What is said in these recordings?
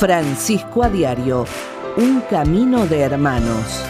Francisco a Diario, un camino de hermanos.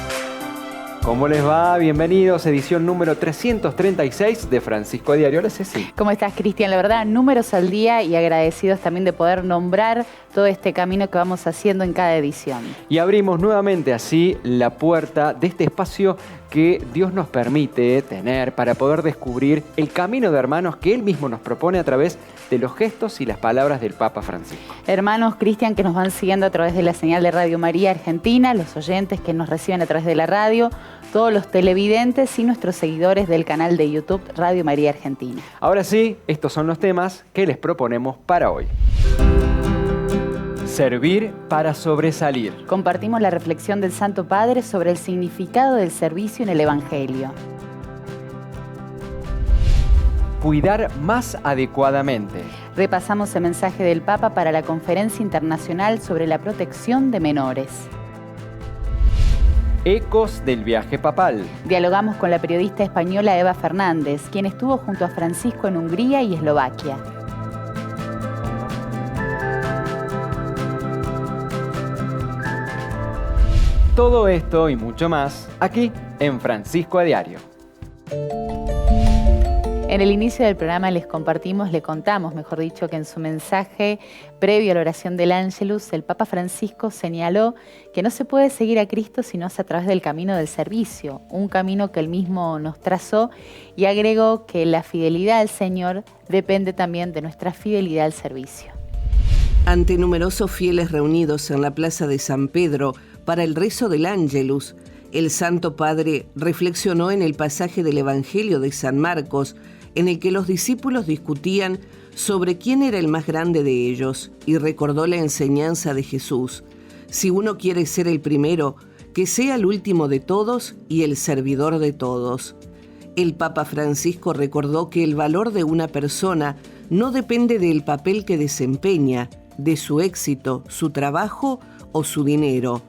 ¿Cómo les va? Bienvenidos, edición número 336 de Francisco a Diario. Hola, Ceci. ¿Cómo estás, Cristian? La verdad, números al día y agradecidos también de poder nombrar todo este camino que vamos haciendo en cada edición. Y abrimos nuevamente así la puerta de este espacio que Dios nos permite tener para poder descubrir el camino de hermanos que Él mismo nos propone a través de los gestos y las palabras del Papa Francisco. Hermanos, Cristian, que nos van siguiendo a través de la señal de Radio María Argentina, los oyentes que nos reciben a través de la radio, todos los televidentes y nuestros seguidores del canal de YouTube Radio María Argentina. Ahora sí, estos son los temas que les proponemos para hoy. Servir para sobresalir. Compartimos la reflexión del Santo Padre sobre el significado del servicio en el Evangelio. Cuidar más adecuadamente. Repasamos el mensaje del Papa para la Conferencia Internacional sobre la Protección de Menores. Ecos del viaje papal. Dialogamos con la periodista española Eva Fernández, quien estuvo junto a Francisco en Hungría y Eslovaquia. Todo esto y mucho más aquí en Francisco a Diario. En el inicio del programa le contamos, mejor dicho, que en su mensaje previo a la oración del Ángelus, el Papa Francisco señaló que no se puede seguir a Cristo si no es a través del camino del servicio, un camino que él mismo nos trazó, y agregó que la fidelidad al Señor depende también de nuestra fidelidad al servicio. Ante numerosos fieles reunidos en la plaza de San Pedro para el rezo del Ángelus, el Santo Padre reflexionó en el pasaje del Evangelio de San Marcos, en el que los discípulos discutían sobre quién era el más grande de ellos, y recordó la enseñanza de Jesús: si uno quiere ser el primero, que sea el último de todos y el servidor de todos. El Papa Francisco recordó que el valor de una persona no depende del papel que desempeña, de su éxito, su trabajo o su dinero.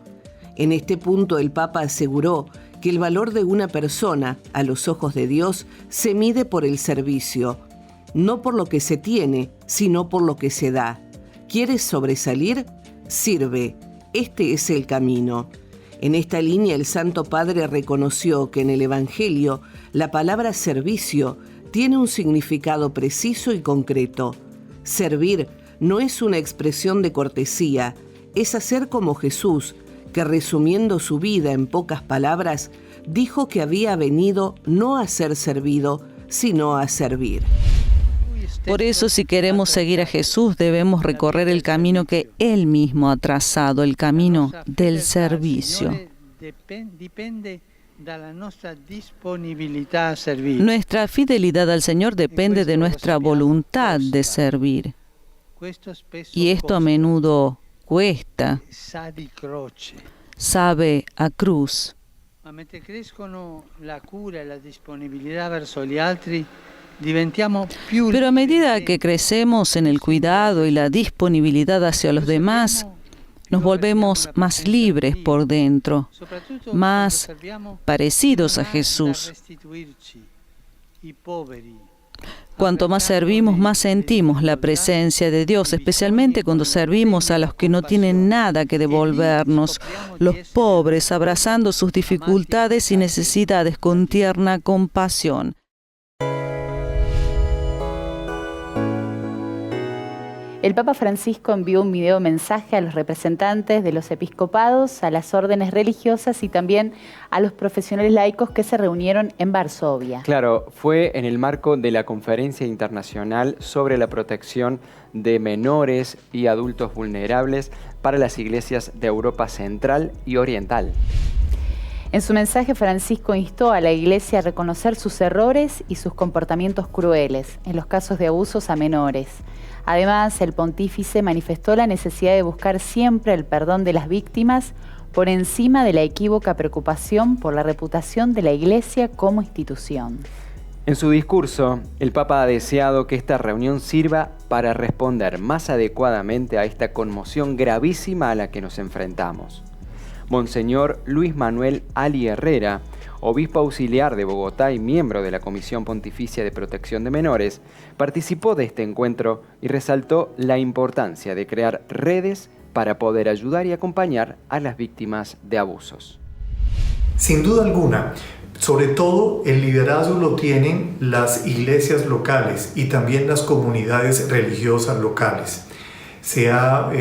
En este punto el Papa aseguró que el valor de una persona, a los ojos de Dios, se mide por el servicio, no por lo que se tiene, sino por lo que se da. ¿Quieres sobresalir? Sirve. Este es el camino. En esta línea el Santo Padre reconoció que en el Evangelio la palabra servicio tiene un significado preciso y concreto. Servir no es una expresión de cortesía, es hacer como Jesús, que resumiendo su vida en pocas palabras, dijo que había venido no a ser servido, sino a servir. Por eso, si queremos seguir a Jesús, debemos recorrer el camino que Él mismo ha trazado, el camino del servicio. Nuestra fidelidad al Señor depende de nuestra voluntad de servir. Y esto a menudo cuesta, sabe a cruz. Pero a medida que crecemos en el cuidado y la disponibilidad hacia los demás, nos volvemos más libres por dentro, más parecidos a Jesús. Cuanto más servimos, más sentimos la presencia de Dios, especialmente cuando servimos a los que no tienen nada que devolvernos, los pobres, abrazando sus dificultades y necesidades con tierna compasión. El Papa Francisco envió un video mensaje a los representantes de los episcopados, a las órdenes religiosas y también a los profesionales laicos que se reunieron en Varsovia. Claro, fue en el marco de la Conferencia Internacional sobre la Protección de Menores y Adultos Vulnerables para las iglesias de Europa Central y Oriental. En su mensaje, Francisco instó a la Iglesia a reconocer sus errores y sus comportamientos crueles en los casos de abusos a menores. Además, el pontífice manifestó la necesidad de buscar siempre el perdón de las víctimas por encima de la equívoca preocupación por la reputación de la Iglesia como institución. En su discurso, el Papa ha deseado que esta reunión sirva para responder más adecuadamente a esta conmoción gravísima a la que nos enfrentamos. Monseñor Luis Manuel Ali Herrera, obispo auxiliar de Bogotá y miembro de la Comisión Pontificia de Protección de Menores, participó de este encuentro y resaltó la importancia de crear redes para poder ayudar y acompañar a las víctimas de abusos. Sin duda alguna, sobre todo el liderazgo lo tienen las iglesias locales y también las comunidades religiosas locales. Se ha,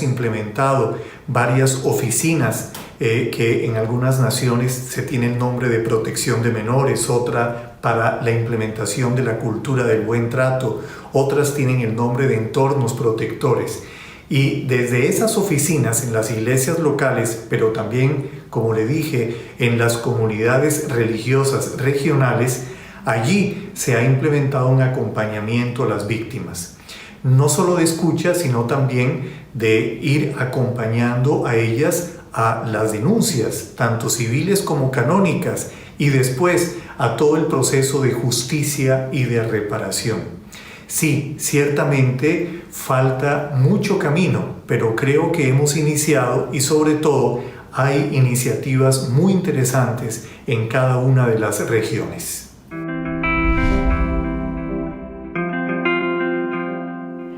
implementado varias oficinas que en algunas naciones se tiene el nombre de protección de menores, otra para la implementación de la cultura del buen trato, otras tienen el nombre de entornos protectores. Y desde esas oficinas en las iglesias locales, pero también, como le dije, en las comunidades religiosas regionales, allí se ha implementado un acompañamiento a las víctimas. No solo de escucha, sino también de ir acompañando a ellas a las denuncias, tanto civiles como canónicas, y después a todo el proceso de justicia y de reparación. Sí, ciertamente falta mucho camino, pero creo que hemos iniciado y sobre todo hay iniciativas muy interesantes en cada una de las regiones.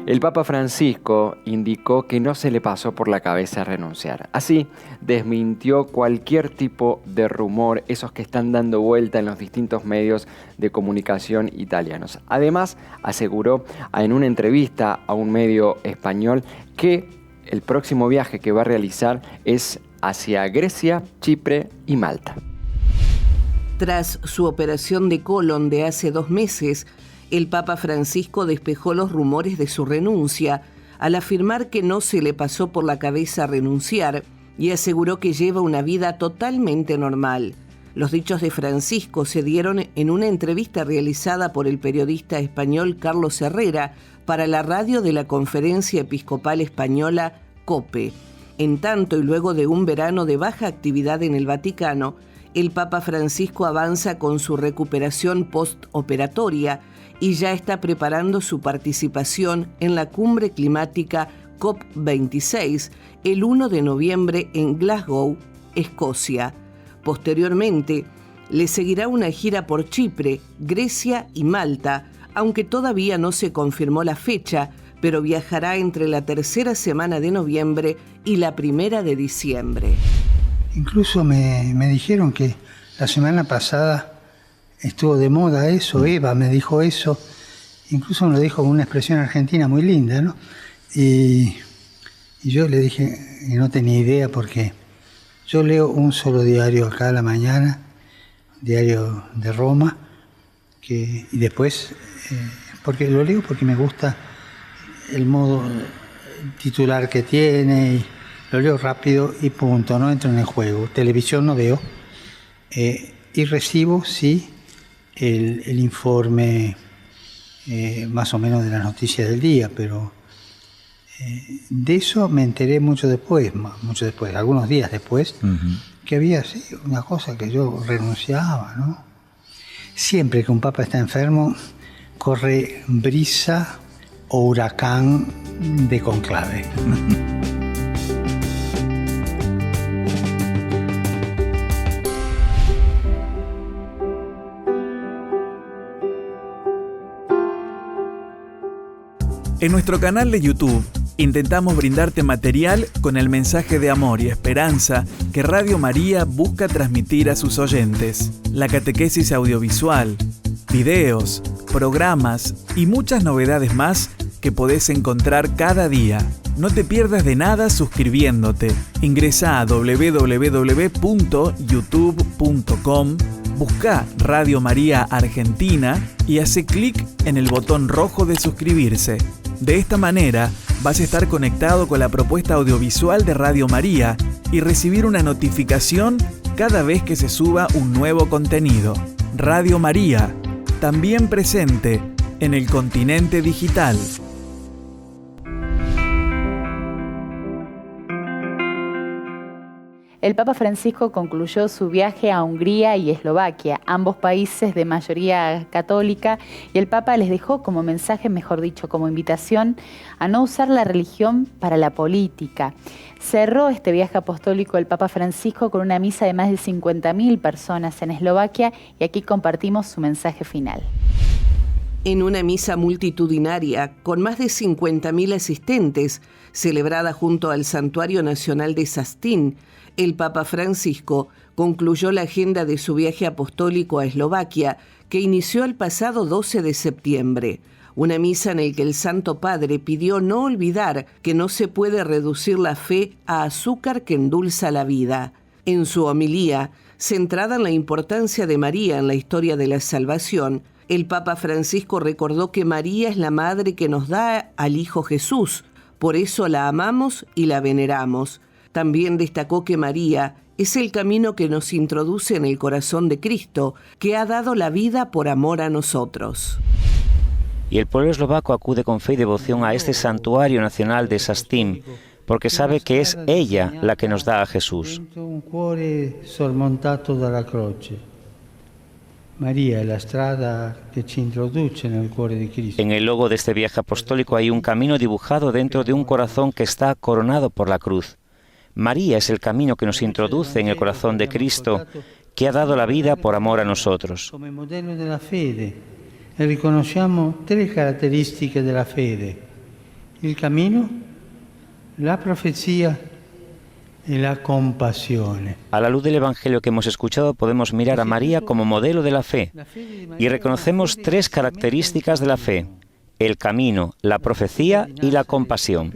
El Papa Francisco indicó que no se le pasó por la cabeza renunciar. Así, desmintió cualquier tipo de rumor, esos que están dando vuelta en los distintos medios de comunicación italianos. Además, aseguró en una entrevista a un medio español que el próximo viaje que va a realizar es hacia Grecia, Chipre y Malta. Tras su operación de colon de hace 2 meses, el Papa Francisco despejó los rumores de su renuncia al afirmar que no se le pasó por la cabeza renunciar y aseguró que lleva una vida totalmente normal. Los dichos de Francisco se dieron en una entrevista realizada por el periodista español Carlos Herrera para la radio de la Conferencia Episcopal Española COPE. En tanto y luego de un verano de baja actividad en el Vaticano, el Papa Francisco avanza con su recuperación postoperatoria y ya está preparando su participación en la cumbre climática COP26 el 1 de noviembre en Glasgow, Escocia. Posteriormente, le seguirá una gira por Chipre, Grecia y Malta, aunque todavía no se confirmó la fecha, pero viajará entre la tercera semana de noviembre y la primera de diciembre. Incluso me dijeron que la semana pasada estuvo de moda eso, Eva me dijo eso, incluso me lo dijo con una expresión argentina muy linda, ¿no? Y yo le dije, y no tenía idea porque yo leo un solo diario acá a la mañana, diario de Roma, y después, porque lo leo porque me gusta el modo titular que tiene, y lo leo rápido y punto, no entro en el juego. Televisión no veo, y recibo, sí, el informe más o menos de las noticias del día, pero de eso me enteré mucho después, algunos días después, que había sí, una cosa que yo renunciaba, ¿no? Siempre que un papa está enfermo, corre brisa o huracán de conclave. En nuestro canal de YouTube intentamos brindarte material con el mensaje de amor y esperanza que Radio María busca transmitir a sus oyentes. La catequesis audiovisual, videos, programas y muchas novedades más que podés encontrar cada día. No te pierdas de nada suscribiéndote. Ingresá a www.youtube.com, buscá Radio María Argentina y hace clic en el botón rojo de suscribirse. De esta manera vas a estar conectado con la propuesta audiovisual de Radio María y recibir una notificación cada vez que se suba un nuevo contenido. Radio María, también presente en el continente digital. El Papa Francisco concluyó su viaje a Hungría y Eslovaquia, ambos países de mayoría católica, y el Papa les dejó como mensaje, mejor dicho, como invitación, a no usar la religión para la política. Cerró este viaje apostólico el Papa Francisco con una misa de más de 50.000 personas en Eslovaquia y aquí compartimos su mensaje final. En una misa multitudinaria con más de 50.000 asistentes, celebrada junto al Santuario Nacional de Sastín, el Papa Francisco concluyó la agenda de su viaje apostólico a Eslovaquia, que inició el pasado 12 de septiembre. Una misa en la que el Santo Padre pidió no olvidar que no se puede reducir la fe a azúcar que endulza la vida. En su homilía, centrada en la importancia de María en la historia de la salvación, el Papa Francisco recordó que María es la madre que nos da al Hijo Jesús, por eso la amamos y la veneramos. También destacó que María es el camino que nos introduce en el corazón de Cristo, que ha dado la vida por amor a nosotros. Y el pueblo eslovaco acude con fe y devoción a este santuario nacional de Sastín, porque sabe que es ella la que nos da a Jesús. María es la strada que ci introduce nel cuore di Cristo. En el logo de este viaje apostólico hay un camino dibujado dentro de un corazón que está coronado por la cruz. María es el camino que nos introduce en el corazón de Cristo, que ha dado la vida por amor a nosotros. Come modello della fede, e riconosciamo tre caratteristiche della fede: il cammino, la profecía y la compasión. A la luz del Evangelio que hemos escuchado podemos mirar a María como modelo de la fe y reconocemos tres características de la fe: el camino, la profecía y la compasión.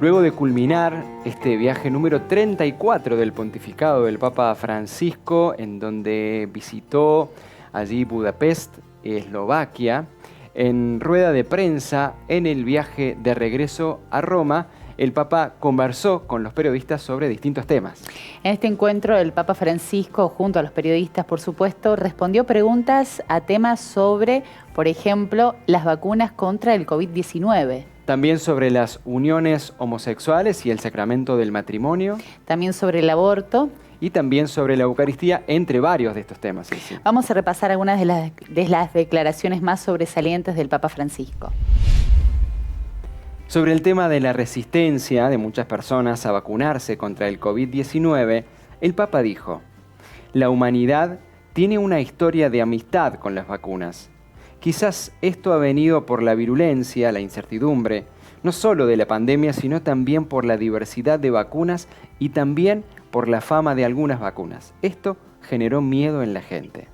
Luego de culminar este viaje número 34 del pontificado del Papa Francisco, en donde visitó allí Budapest, Eslovaquia, en rueda de prensa, en el viaje de regreso a Roma, el Papa conversó con los periodistas sobre distintos temas. En este encuentro, el Papa Francisco, junto a los periodistas, por supuesto, respondió preguntas a temas sobre, por ejemplo, las vacunas contra el COVID-19. También sobre las uniones homosexuales y el sacramento del matrimonio. También sobre el aborto. Y también sobre la Eucaristía, entre varios de estos temas. Sí. Vamos a repasar algunas de las declaraciones más sobresalientes del Papa Francisco. Sobre el tema de la resistencia de muchas personas a vacunarse contra el COVID-19, el Papa dijo: la humanidad tiene una historia de amistad con las vacunas. Quizás esto ha venido por la virulencia, la incertidumbre, no solo de la pandemia, sino también por la diversidad de vacunas y también por la fama de algunas vacunas. Esto generó miedo en la gente.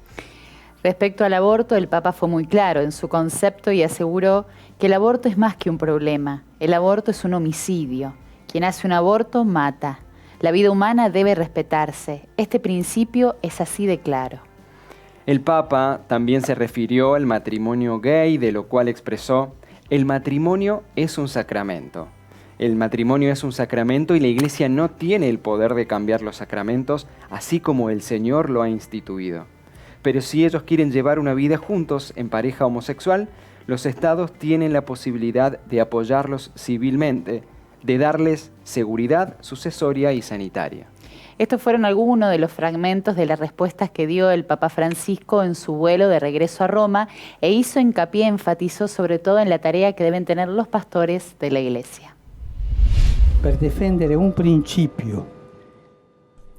Respecto al aborto, el Papa fue muy claro en su concepto y aseguró que el aborto es más que un problema. El aborto es un homicidio. Quien hace un aborto mata. La vida humana debe respetarse. Este principio es así de claro. El Papa también se refirió al matrimonio gay, de lo cual expresó: el matrimonio es un sacramento. El matrimonio es un sacramento y la Iglesia no tiene el poder de cambiar los sacramentos, así como el Señor lo ha instituido. Pero si ellos quieren llevar una vida juntos en pareja homosexual, los estados tienen la posibilidad de apoyarlos civilmente, de darles seguridad sucesoria y sanitaria. Estos fueron algunos de los fragmentos de las respuestas que dio el Papa Francisco en su vuelo de regreso a Roma e hizo hincapié, enfatizó sobre todo en la tarea que deben tener los pastores de la Iglesia. Per defendere un principio.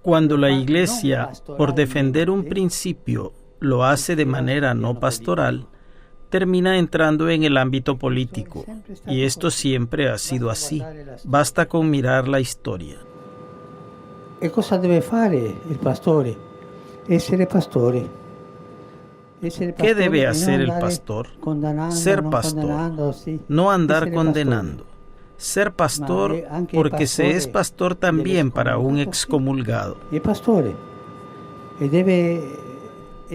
Cuando la Iglesia, por defender un principio, lo hace de manera no pastoral, termina entrando en el ámbito político, y esto siempre ha sido así. Basta con mirar la historia. ¿Y cosa debe fare el pastore? Essere pastore. ¿Qué debe hacer el pastor? Ser pastor, no andar condenando. Ser pastor porque se es pastor también para un excomulgado.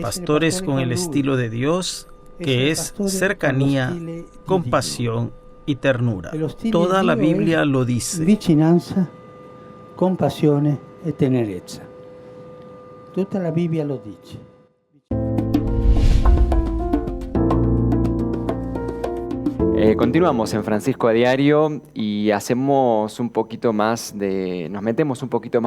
Pastores con el estilo de Dios, que es cercanía, compasión y ternura. Toda la Biblia lo dice. Vicinanza, compasione e tenerezza. Tutta la Biblia lo dice. Continuamos en Francisco a Diario y nos metemos un poquito más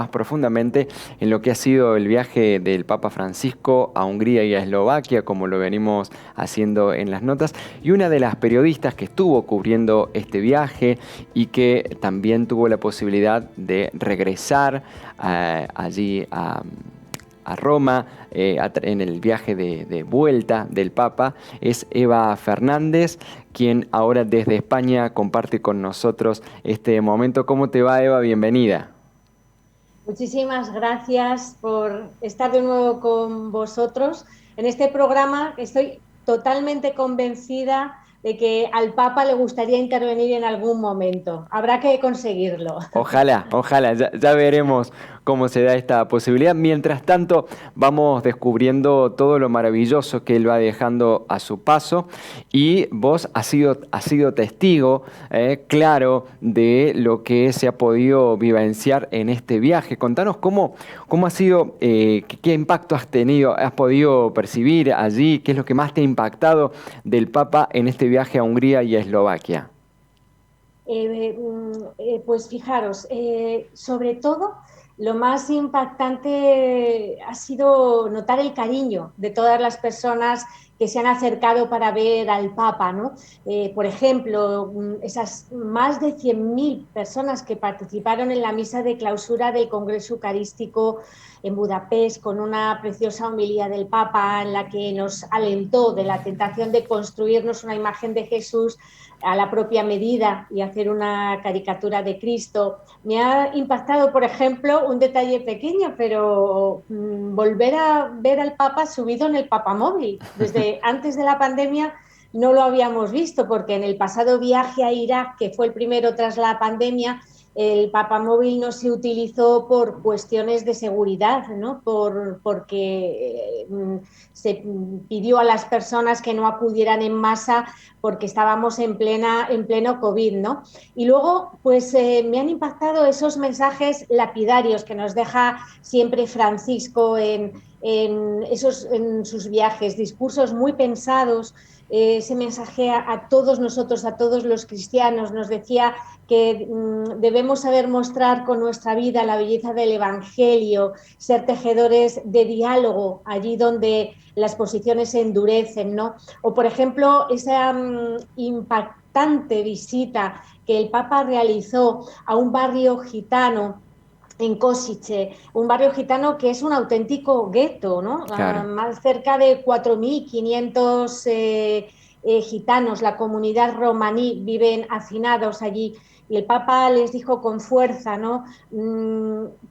profundamente en lo que ha sido el viaje del Papa Francisco a Hungría y a Eslovaquia, como lo venimos haciendo en las notas. Y una de las periodistas que estuvo cubriendo este viaje y que también tuvo la posibilidad de regresar allí a Roma en el viaje de vuelta del Papa. Es Eva Fernández, quien ahora desde España comparte con nosotros este momento. ¿Cómo te va, Eva? Bienvenida. Muchísimas gracias por estar de nuevo con vosotros en este programa. Estoy totalmente convencida de que al Papa le gustaría intervenir en algún momento. Habrá que conseguirlo. Ojalá, ya veremos cómo se da esta posibilidad. Mientras tanto, vamos descubriendo todo lo maravilloso que él va dejando a su paso, y vos has sido testigo claro de lo que se ha podido vivenciar en este viaje. Contanos cómo ha sido, qué impacto has tenido, has podido percibir allí, qué es lo que más te ha impactado del Papa en este viaje a Hungría y a Eslovaquia. Pues fijaros, sobre todo lo más impactante ha sido notar el cariño de todas las personas que se han acercado para ver al Papa, ¿no? Por ejemplo, esas más de 100.000 personas que participaron en la misa de clausura del Congreso Eucarístico en Budapest, con una preciosa homilía del Papa en la que nos alentó de la tentación de construirnos una imagen de Jesús a la propia medida y hacer una caricatura de Cristo. Me ha impactado, por ejemplo, un detalle pequeño, pero volver a ver al Papa subido en el papamóvil. Desde antes de la pandemia no lo habíamos visto, porque en el pasado viaje a Irak, que fue el primero tras la pandemia, el papamóvil no se utilizó por cuestiones de seguridad, ¿no? Porque se pidió a las personas que no acudieran en masa porque estábamos en pleno COVID, ¿no? Y luego, pues me han impactado esos mensajes lapidarios que nos deja siempre Francisco en sus viajes, discursos muy pensados. Ese mensaje a todos nosotros, a todos los cristianos, nos decía que debemos saber mostrar con nuestra vida la belleza del Evangelio, ser tejedores de diálogo allí donde las posiciones se endurecen, ¿no? O, por ejemplo, esa impactante visita que el Papa realizó a un barrio gitano en Košice, un barrio gitano que es un auténtico gueto, ¿no? Claro. Más cerca de 4.500 gitanos, la comunidad romaní, viven hacinados allí. Y el Papa les dijo con fuerza, ¿no?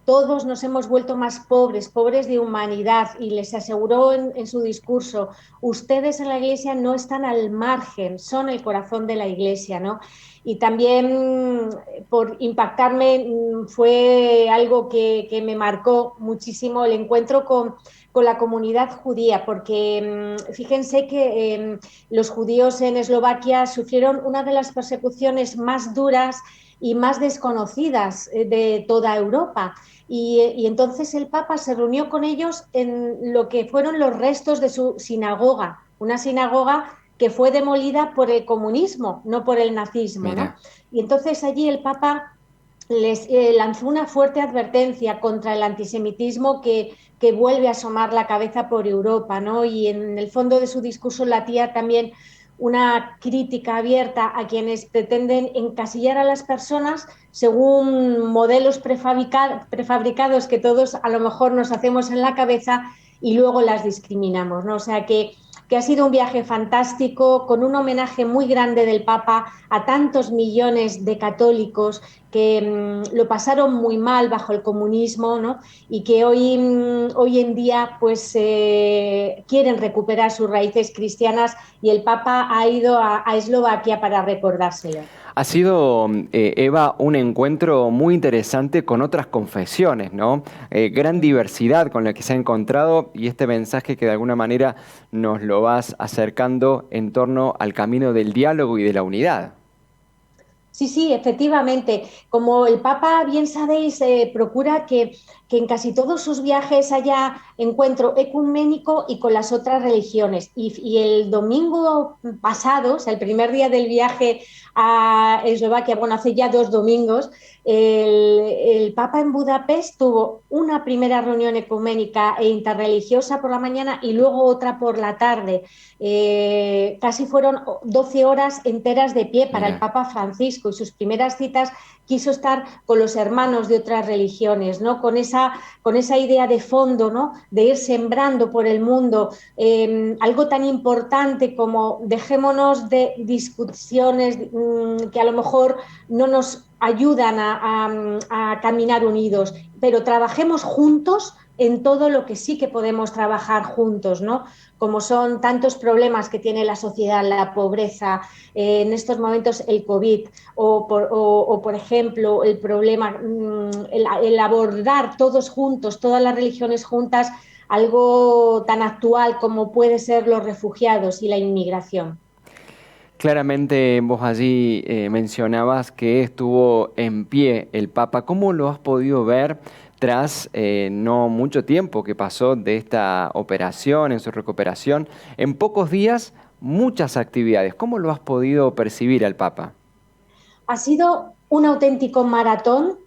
Todos nos hemos vuelto más pobres de humanidad, y les aseguró en su discurso: ustedes en la Iglesia no están al margen, son el corazón de la Iglesia, ¿no? Y también, por impactarme, fue algo que me marcó muchísimo el encuentro con la comunidad judía, porque fíjense que los judíos en Eslovaquia sufrieron una de las persecuciones más duras y más desconocidas de toda Europa. Y entonces el Papa se reunió con ellos en lo que fueron los restos de su sinagoga, una sinagoga que fue demolida por el comunismo, no por el nazismo, ¿no? Y entonces allí el Papa les lanzó una fuerte advertencia contra el antisemitismo que vuelve a asomar la cabeza por Europa, ¿no? Y en el fondo de su discurso latía también una crítica abierta a quienes pretenden encasillar a las personas según modelos prefabricados que todos a lo mejor nos hacemos en la cabeza y luego las discriminamos, ¿no? O sea que ha sido un viaje fantástico, con un homenaje muy grande del Papa a tantos millones de católicos que lo pasaron muy mal bajo el comunismo, ¿no? Y que hoy en día pues quieren recuperar sus raíces cristianas, y el Papa ha ido a Eslovaquia para recordárselo. Ha sido, Eva, un encuentro muy interesante con otras confesiones, ¿no? Gran diversidad con la que se ha encontrado, y este mensaje que de alguna manera nos lo vas acercando en torno al camino del diálogo y de la unidad. Sí, efectivamente. Como el Papa, bien sabéis, procura que en casi todos sus viajes haya encuentro ecuménico y con las otras religiones. Y el domingo pasado, o sea, el primer día del viaje a Eslovaquia, bueno, hace ya 2 domingos, el Papa en Budapest tuvo una primera reunión ecuménica e interreligiosa por la mañana y luego otra por la tarde. Casi fueron 12 horas enteras de pie para el Papa Francisco, y sus primeras citas quiso estar con los hermanos de otras religiones, ¿no? Con esa idea de fondo, ¿no? De ir sembrando por el mundo algo tan importante como dejémonos de discusiones que a lo mejor no nos ayudan a caminar unidos, pero trabajemos juntos en todo lo que sí que podemos trabajar juntos, ¿no? Como son tantos problemas que tiene la sociedad, la pobreza, en estos momentos el COVID, o por ejemplo, el problema, el abordar todos juntos, todas las religiones juntas, algo tan actual como puede ser los refugiados y la inmigración. Claramente vos allí mencionabas que estuvo en pie el Papa. ¿Cómo lo has podido ver tras no mucho tiempo que pasó de esta operación, en su recuperación? En pocos días, muchas actividades. ¿Cómo lo has podido percibir al Papa? Ha sido un auténtico maratón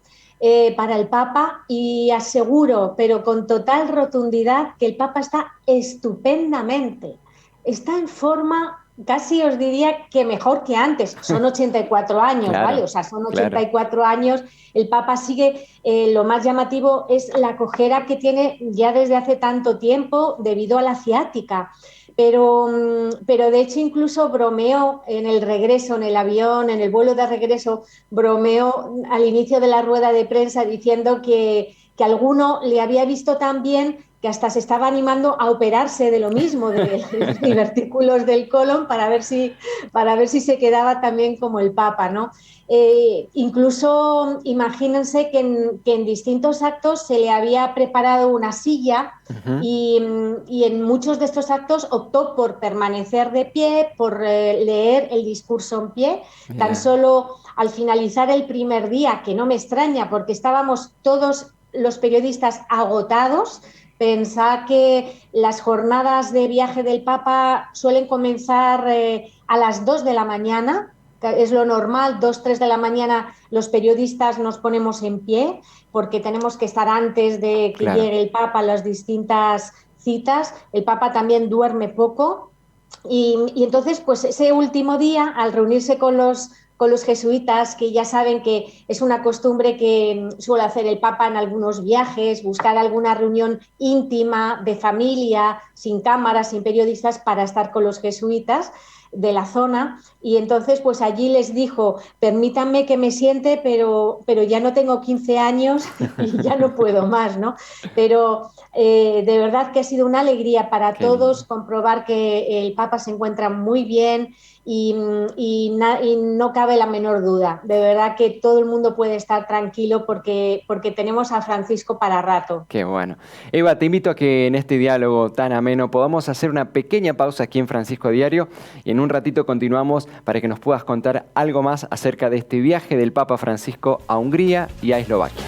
para el Papa, y aseguro, pero con total rotundidad, que el Papa está estupendamente. Está en forma, casi os diría que mejor que antes. Son 84 años, claro, ¿vale? O sea, son 84 años. El Papa sigue, lo más llamativo es la cojera que tiene ya desde hace tanto tiempo debido a la ciática. Pero de hecho incluso bromeó en el regreso, en el avión, en el vuelo de regreso, bromeó al inicio de la rueda de prensa diciendo que alguno le había visto tan bien que hasta se estaba animando a operarse de lo mismo, de los divertículos del colon, para ver si se quedaba también como el Papa, ¿no? Incluso imagínense que en distintos actos se le había preparado una silla, y en muchos de estos actos optó por permanecer de pie, por leer el discurso en pie. Tan solo al finalizar el primer día, que no me extraña porque estábamos todos los periodistas agotados. Pensad que las jornadas de viaje del Papa suelen comenzar a las 2 de la mañana, es lo normal, 2, 3 de la mañana los periodistas nos ponemos en pie porque tenemos que estar antes de que llegue el Papa a las distintas citas. El Papa también duerme poco y entonces pues ese último día, al reunirse con los jesuitas, que ya saben que es una costumbre que suele hacer el Papa en algunos viajes, buscar alguna reunión íntima de familia, sin cámaras, sin periodistas, para estar con los jesuitas de la zona, y entonces pues allí les dijo: permítanme que me siente, pero ya no tengo 15 años y ya no puedo más, ¿no? Pero de verdad que ha sido una alegría para todos comprobar que el Papa se encuentra muy bien y no cabe la menor duda. De verdad que todo el mundo puede estar tranquilo porque tenemos a Francisco para rato. Qué bueno. Eva, te invito a que en este diálogo tan ameno podamos hacer una pequeña pausa aquí en Francisco a Diario, y en un ratito continuamos para que nos puedas contar algo más acerca de este viaje del Papa Francisco a Hungría y a Eslovaquia.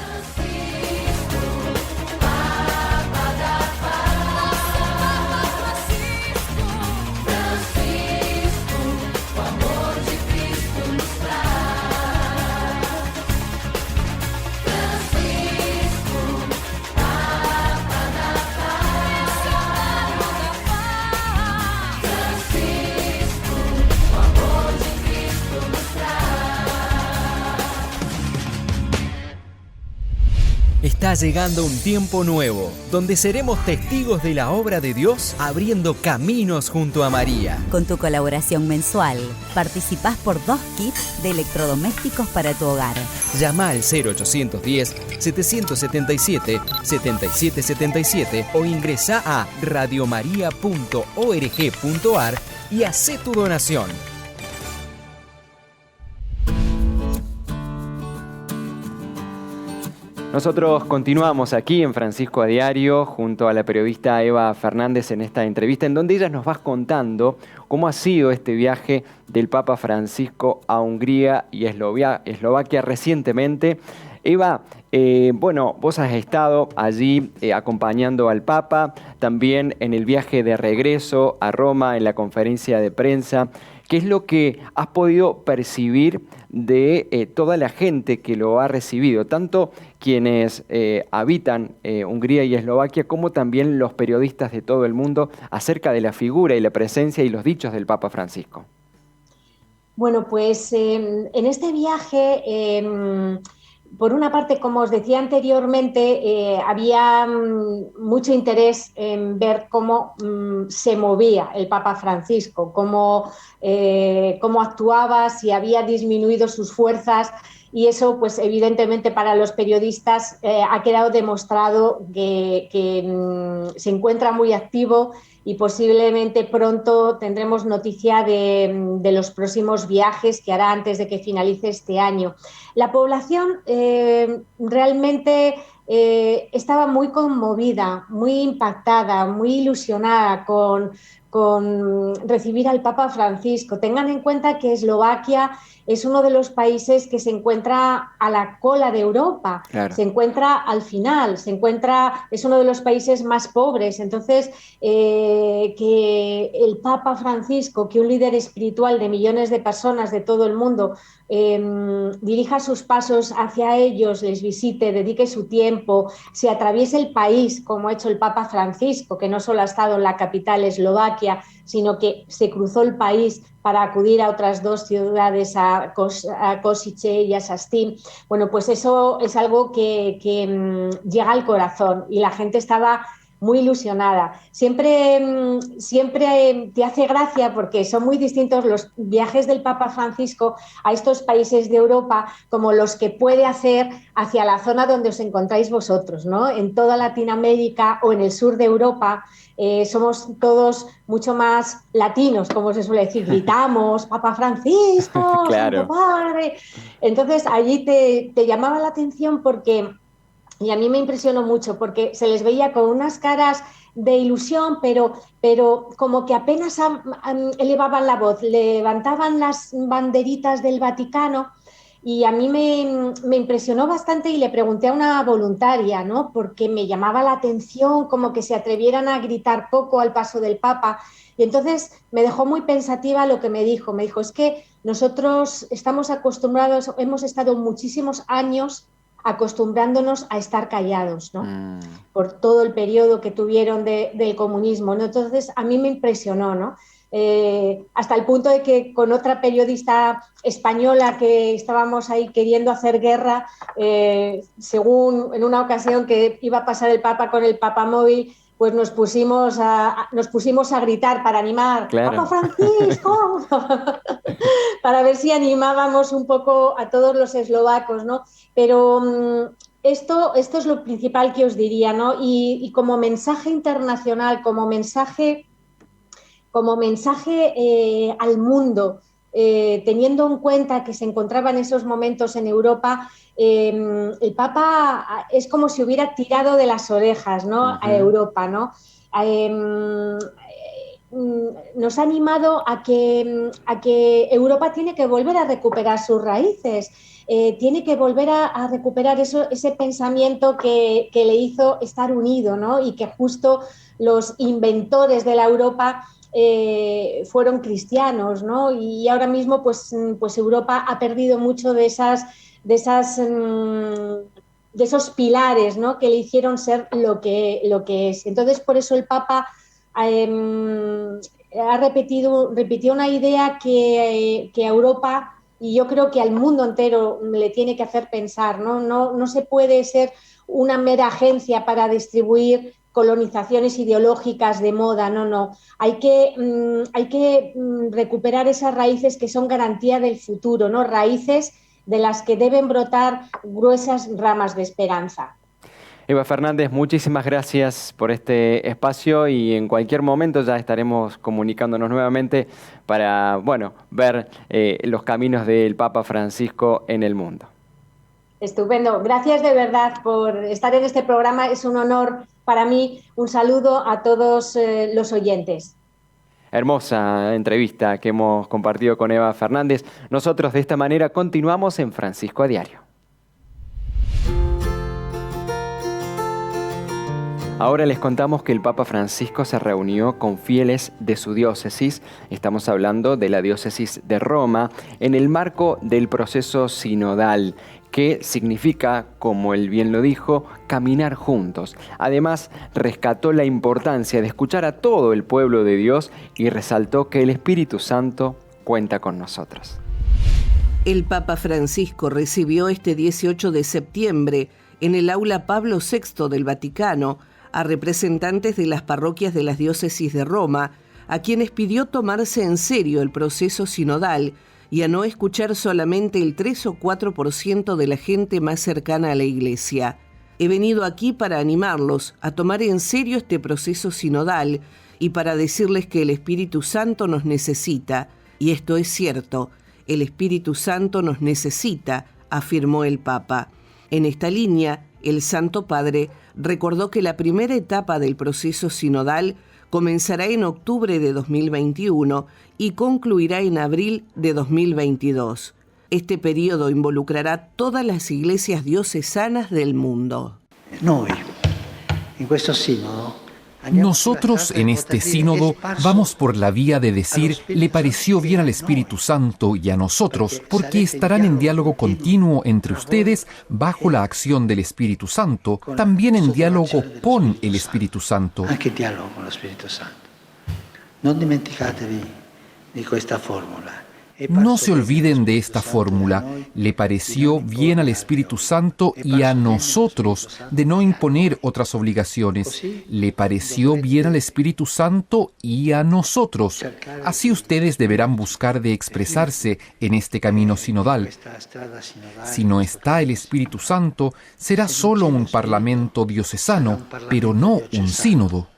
Está llegando un tiempo nuevo, donde seremos testigos de la obra de Dios, abriendo caminos junto a María. Con tu colaboración mensual, participás por 2 kits de electrodomésticos para tu hogar. Llama al 0810-777-7777 o ingresa a radiomaria.org.ar y hacé tu donación. Nosotros continuamos aquí en Francisco a Diario junto a la periodista Eva Fernández en esta entrevista, en donde ella nos va contando cómo ha sido este viaje del Papa Francisco a Hungría y Eslovaquia recientemente. Eva, bueno, vos has estado allí acompañando al Papa, también en el viaje de regreso a Roma, en la conferencia de prensa. ¿Qué es lo que has podido percibir de toda la gente que lo ha recibido, tanto quienes habitan Hungría y Eslovaquia, como también los periodistas de todo el mundo, acerca de la figura y la presencia y los dichos del Papa Francisco? Bueno, pues en este viaje, por una parte, como os decía anteriormente, había mucho interés en ver cómo se movía el Papa Francisco, cómo actuaba, si había disminuido sus fuerzas, y eso, pues evidentemente para los periodistas ha quedado demostrado que se encuentra muy activo, y posiblemente pronto tendremos noticia de los próximos viajes que hará antes de que finalice este año. La población realmente estaba muy conmovida, muy impactada, muy ilusionada con recibir al Papa Francisco. Tengan en cuenta que Eslovaquia es uno de los países que se encuentra a la cola de Europa, claro. Se encuentra al final, es uno de los países más pobres. Entonces, que el Papa Francisco, que un líder espiritual de millones de personas de todo el mundo, dirija sus pasos hacia ellos, les visite, dedique su tiempo, se atraviese el país, como ha hecho el Papa Francisco, que no solo ha estado en la capital Eslovaquia, sino que se cruzó el país para acudir a otras dos ciudades, a Košice y a Šaštín. Bueno, pues eso es algo que llega al corazón, y la gente estaba muy ilusionada. Siempre te hace gracia, porque son muy distintos los viajes del Papa Francisco a estos países de Europa, como los que puede hacer hacia la zona donde os encontráis vosotros, ¿no? En toda Latinoamérica o en el sur de Europa somos todos mucho más latinos, como se suele decir, gritamos, Papa Francisco, claro. Santo Padre. Entonces allí te llamaba la atención porque... Y a mí me impresionó mucho, porque se les veía con unas caras de ilusión, pero como que apenas elevaban la voz, levantaban las banderitas del Vaticano, y a mí me impresionó bastante, y le pregunté a una voluntaria, ¿no? Porque me llamaba la atención como que se atrevieran a gritar poco al paso del Papa. Y entonces me dejó muy pensativa lo que me dijo. Me dijo, es que nosotros estamos acostumbrados, hemos estado muchísimos años acostumbrándonos a estar callados, ¿no? Por todo el periodo que tuvieron del comunismo, ¿no? Entonces a mí me impresionó, ¿no? Hasta el punto de que con otra periodista española que estábamos ahí queriendo hacer guerra, según en una ocasión que iba a pasar el Papa con el papamóvil, pues nos pusimos a gritar para animar, claro. ¡Papa Francisco! Para ver si animábamos un poco a todos los eslovacos, ¿no? Pero esto es lo principal que os diría, ¿no? Y como mensaje internacional, como mensaje al mundo, teniendo en cuenta que se encontraba en esos momentos en Europa, el Papa es como si hubiera tirado de las orejas, ¿no? A Europa, ¿no? Nos ha animado a que Europa tiene que volver a recuperar sus raíces, tiene que volver a recuperar ese pensamiento que le hizo estar unido, ¿no? Y que justo los inventores de la Europa fueron cristianos, ¿no? Y ahora mismo pues Europa ha perdido mucho de esos pilares, ¿no? Que le hicieron ser lo que es. Entonces, por eso el Papa repitió una idea que a Europa, y yo creo que al mundo entero, le tiene que hacer pensar, ¿no? No se puede ser una mera agencia para distribuir colonizaciones ideológicas de moda, no. Hay que recuperar esas raíces que son garantía del futuro, ¿no? Raíces de las que deben brotar gruesas ramas de esperanza. Eva Fernández, muchísimas gracias por este espacio, y en cualquier momento ya estaremos comunicándonos nuevamente para, ver los caminos del Papa Francisco en el mundo. Estupendo. Gracias de verdad por estar en este programa. Es un honor para mí. Un saludo a todos los oyentes. Hermosa entrevista que hemos compartido con Eva Fernández. Nosotros de esta manera continuamos en Francisco a Diario. Ahora les contamos que el Papa Francisco se reunió con fieles de su diócesis, estamos hablando de la diócesis de Roma, en el marco del proceso sinodal, que significa, como él bien lo dijo, caminar juntos. Además, rescató la importancia de escuchar a todo el pueblo de Dios y resaltó que el Espíritu Santo cuenta con nosotros. El Papa Francisco recibió este 18 de septiembre en el aula Pablo VI del Vaticano a representantes de las parroquias de las diócesis de Roma, a quienes pidió tomarse en serio el proceso sinodal y a no escuchar solamente el 3 o 4% de la gente más cercana a la Iglesia. He venido aquí para animarlos a tomar en serio este proceso sinodal y para decirles que el Espíritu Santo nos necesita, y esto es cierto, el Espíritu Santo nos necesita, afirmó el Papa. En esta línea, el Santo Padre recordó que la primera etapa del proceso sinodal comenzará en octubre de 2021 y concluirá en abril de 2022. Este periodo involucrará todas las iglesias diocesanas del mundo. Nosotros en este sínodo vamos por la vía de decir, le pareció bien al Espíritu Santo y a nosotros, porque estarán en diálogo continuo entre ustedes bajo la acción del Espíritu Santo, también en diálogo con el Espíritu Santo. No dimenticatevi di questa fórmula. No se olviden de esta fórmula. Le pareció bien al Espíritu Santo y a nosotros de no imponer otras obligaciones. Le pareció bien al Espíritu Santo y a nosotros. Así ustedes deberán buscar de expresarse en este camino sinodal. Si no está el Espíritu Santo, será solo un parlamento diocesano, pero no un sínodo.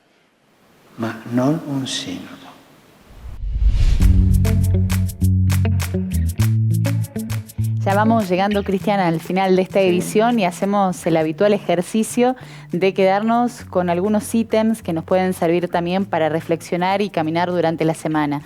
Ma non un sínodo. Ya vamos llegando, Cristian, al final de esta edición y hacemos el habitual ejercicio de quedarnos con algunos ítems que nos pueden servir también para reflexionar y caminar durante la semana.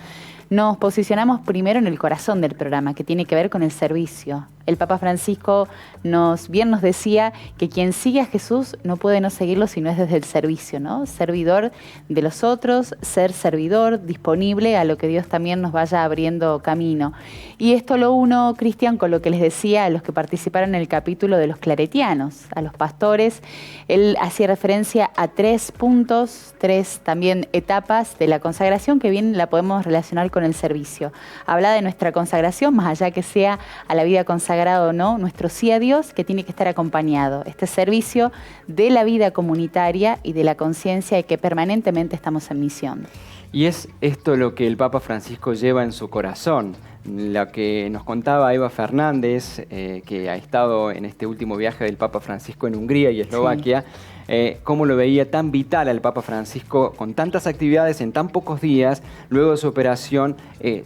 Nos posicionamos primero en el corazón del programa, que tiene que ver con el servicio. El Papa Francisco nos decía que quien sigue a Jesús no puede no seguirlo si no es desde el servicio, ¿no? Servidor de los otros, ser servidor, disponible a lo que Dios también nos vaya abriendo camino. Y esto lo uno, Cristian, con lo que les decía a los que participaron en el capítulo de los claretianos, a los pastores. Él hacía referencia a 3 puntos, 3 también etapas de la consagración que bien la podemos relacionar con el servicio. Habla de nuestra consagración, más allá que sea a la vida consagrada o no, nuestro sí a Dios, que tiene que estar acompañado. Este servicio de la vida comunitaria y de la conciencia de que permanentemente estamos en misión. Y es esto lo que el Papa Francisco lleva en su corazón. Lo que nos contaba Eva Fernández, que ha estado en este último viaje del Papa Francisco en Hungría y Eslovaquia, cómo lo veía tan vital al Papa Francisco con tantas actividades en tan pocos días, luego de su operación,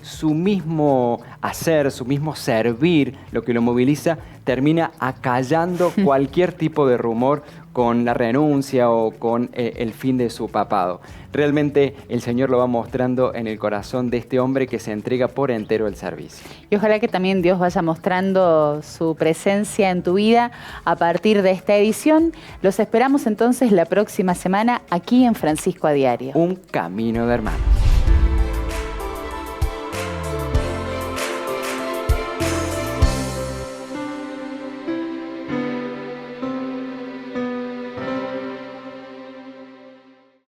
su mismo hacer, su mismo servir, lo que lo moviliza, termina acallando cualquier tipo de rumor con la renuncia o con el fin de su papado. Realmente el Señor lo va mostrando en el corazón de este hombre que se entrega por entero al servicio. Y ojalá que también Dios vaya mostrando su presencia en tu vida a partir de esta edición. Los esperamos entonces la próxima semana aquí en Francisco a Diario. Un camino de hermanos.